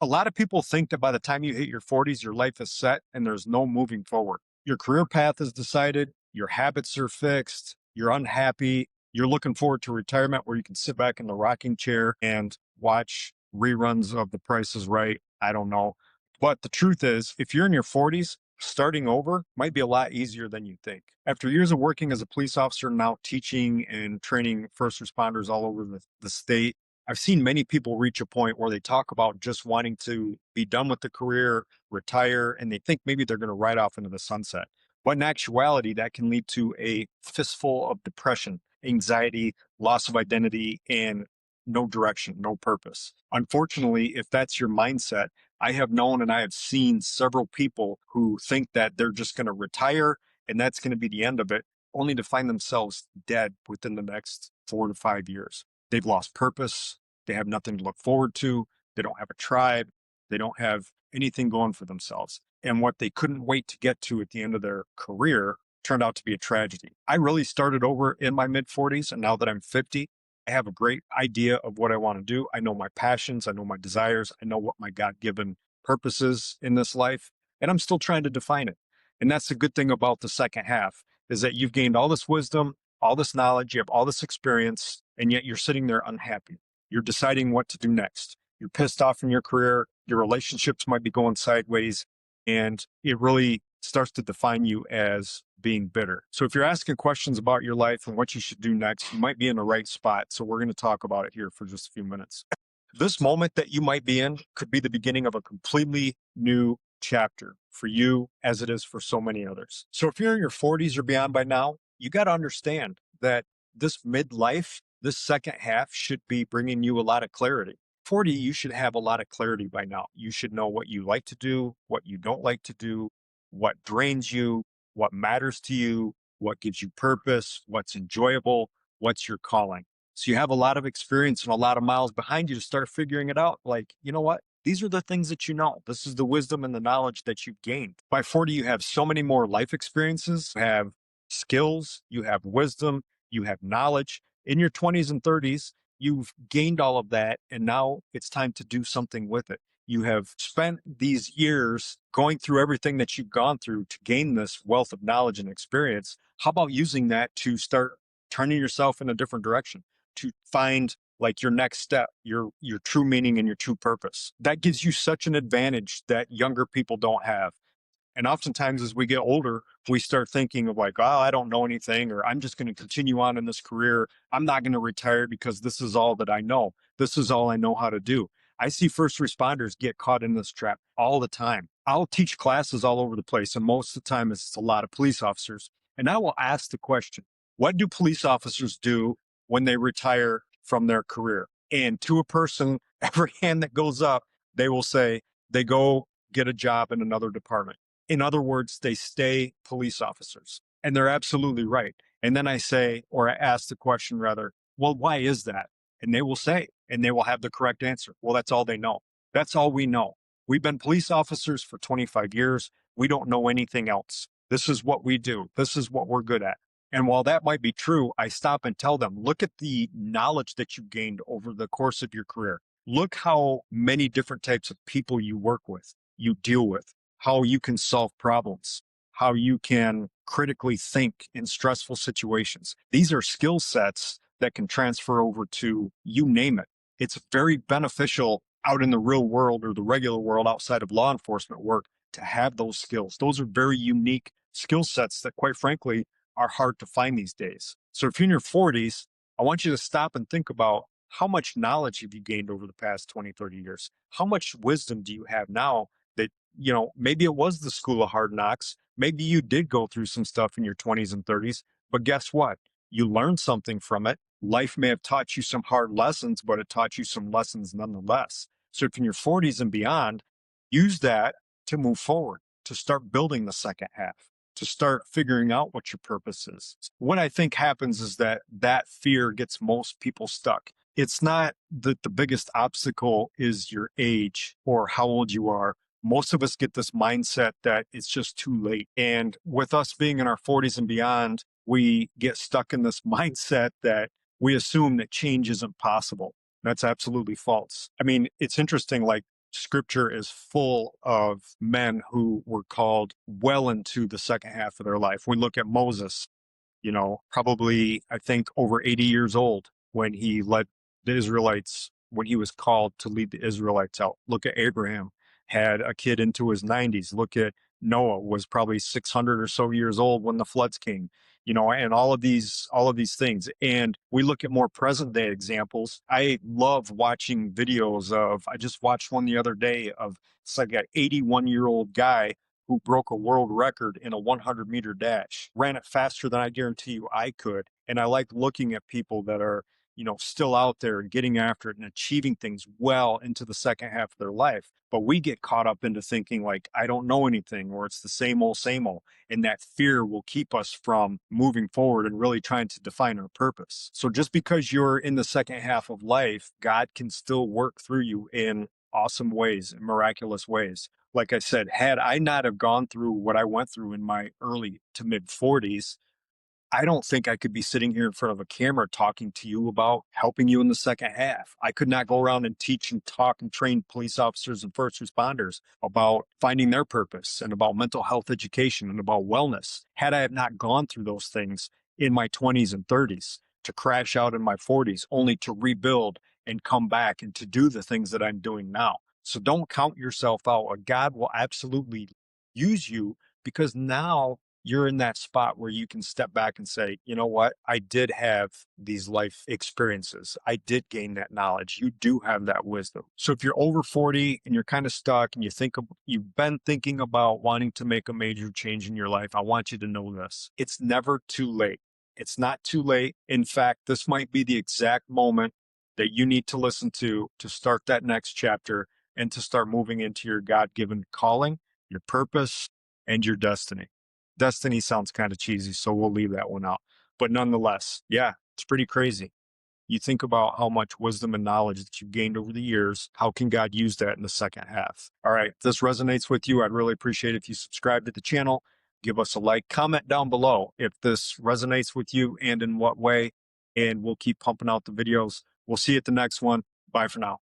A lot of people think that by the time you hit your 40s, your life is set and there's no moving forward. Your career path is decided, your habits are fixed, you're unhappy, you're looking forward to retirement where you can sit back in the rocking chair and watch reruns of The Price is Right. I don't know. But the truth is, if you're in your 40s, starting over might be a lot easier than you think. After years of working as a police officer, now teaching and training first responders all over the state, I've seen many people reach a point where they talk about just wanting to be done with the career, retire, and they think maybe they're going to ride off into the sunset. But in actuality, that can lead to a fistful of depression, anxiety, loss of identity, and no direction, no purpose. Unfortunately, if that's your mindset, I have known and I have seen several people who think that they're just going to retire and that's going to be the end of it, only to find themselves dead within the next 4 to 5 years. They've lost purpose. They have nothing to look forward to. They don't have a tribe. They don't have anything going for themselves. And what they couldn't wait to get to at the end of their career turned out to be a tragedy. I really started over in my mid 40s. And now that I'm 50, I have a great idea of what I want to do. I know my passions. I know my desires. I know what my God given purpose is in this life. And I'm still trying to define it. And that's the good thing about the second half is that you've gained all this wisdom, all this knowledge, you have all this experience, and yet you're sitting there unhappy. You're deciding what to do next. You're pissed off in your career. Your relationships might be going sideways, and it really starts to define you as being bitter. So if you're asking questions about your life and what you should do next, you might be in the right spot. So we're going to talk about it here for just a few minutes. This moment that you might be in could be the beginning of a completely new chapter for you as it is for so many others. So if you're in your 40s or beyond by now, you got to understand that this midlife, this second half should be bringing you a lot of clarity. 40, you should have a lot of clarity by now. You should know what you like to do, what you don't like to do, what drains you, what matters to you, what gives you purpose, what's enjoyable, what's your calling. So you have a lot of experience and a lot of miles behind you to start figuring it out. Like, you know what? These are the things that you know. This is the wisdom and the knowledge that you've gained. By 40, you have so many more life experiences, you have skills, you have wisdom, you have knowledge. In your 20s and 30s, you've gained all of that, and now it's time to do something with it. You have spent these years going through everything that you've gone through to gain this wealth of knowledge and experience. How about using that to start turning yourself in a different direction, to find like your next step, your true meaning and your true purpose? That gives you such an advantage that younger people don't have. And oftentimes, as we get older, we start thinking of like, oh, I don't know anything, or I'm just going to continue on in this career. I'm not going to retire because this is all that I know. This is all I know how to do. I see first responders get caught in this trap all the time. I'll teach classes all over the place, and most of the time, it's a lot of police officers. And I will ask the question, what do police officers do when they retire from their career? And to a person, every hand that goes up, they will say they go get a job in another department. In other words, they stay police officers. And they're absolutely right. And then I say, or I ask the question rather, well, why is that? And they will say, and they will have the correct answer. Well, that's all they know. That's all we know. We've been police officers for 25 years. We don't know anything else. This is what we do. This is what we're good at. And while that might be true, I stop and tell them, look at the knowledge that you gained over the course of your career. Look how many different types of people you work with, you deal with, how you can solve problems, how you can critically think in stressful situations. These are skill sets that can transfer over to you name it. It's very beneficial out in the real world or the regular world outside of law enforcement work to have those skills. Those are very unique skill sets that, quite frankly, are hard to find these days. So if you're in your 40s, I want you to stop and think about how much knowledge have you gained over the past 20, 30 years? How much wisdom do you have now that, maybe it was the school of hard knocks. Maybe you did go through some stuff in your 20s and 30s, but guess what? You learned something from it. Life may have taught you some hard lessons, but it taught you some lessons nonetheless. So if in your 40s and beyond, use that to move forward, to start building the second half, to start figuring out what your purpose is. What I think happens is that fear gets most people stuck. It's not that the biggest obstacle is your age or how old you are. Most of us get this mindset that it's just too late. And with us being in our 40s and beyond, we get stuck in this mindset that we assume that change isn't possible. That's absolutely false. I mean, it's interesting, like Scripture is full of men who were called well into the second half of their life. We look at Moses, probably, I think, over 80 years old when he led the Israelites, when he was called to lead the Israelites out. Look at Abraham, had a kid into his 90s. Look at Noah, was probably 600 or so years old when the floods came, and all of these things. And we look at more present day examples. I love watching videos I just watched one the other day of, it's like an 81-year-old guy who broke a world record in a 100-meter dash, ran it faster than I guarantee you I could. And I like looking at people that are, still out there and getting after it and achieving things well into the second half of their life. But we get caught up into thinking like, I don't know anything, or it's the same old, same old. And that fear will keep us from moving forward and really trying to define our purpose. So just because you're in the second half of life, God can still work through you in awesome ways, in miraculous ways. Like I said, had I not have gone through what I went through in my early to mid 40s, I don't think I could be sitting here in front of a camera talking to you about helping you in the second half. I could not go around and teach and talk and train police officers and first responders about finding their purpose and about mental health education and about wellness had I have not gone through those things in my 20s and 30s, to crash out in my 40s, only to rebuild and come back and to do the things that I'm doing now. So don't count yourself out. God will absolutely use you, because now you're in that spot where you can step back and say, you know what? I did have these life experiences. I did gain that knowledge. You do have that wisdom. So if you're over 40 and you're kind of stuck and you've been thinking about wanting to make a major change in your life, I want you to know this. It's never too late. It's not too late. In fact, this might be the exact moment that you need to listen to start that next chapter and to start moving into your God-given calling, your purpose, and your destiny. Destiny sounds kind of cheesy, so we'll leave that one out. But nonetheless, yeah, it's pretty crazy. You think about how much wisdom and knowledge that you've gained over the years. How can God use that in the second half? All right, if this resonates with you, I'd really appreciate it if you subscribe to the channel, give us a like, comment down below if this resonates with you and in what way, and we'll keep pumping out the videos. We'll see you at the next one. Bye for now.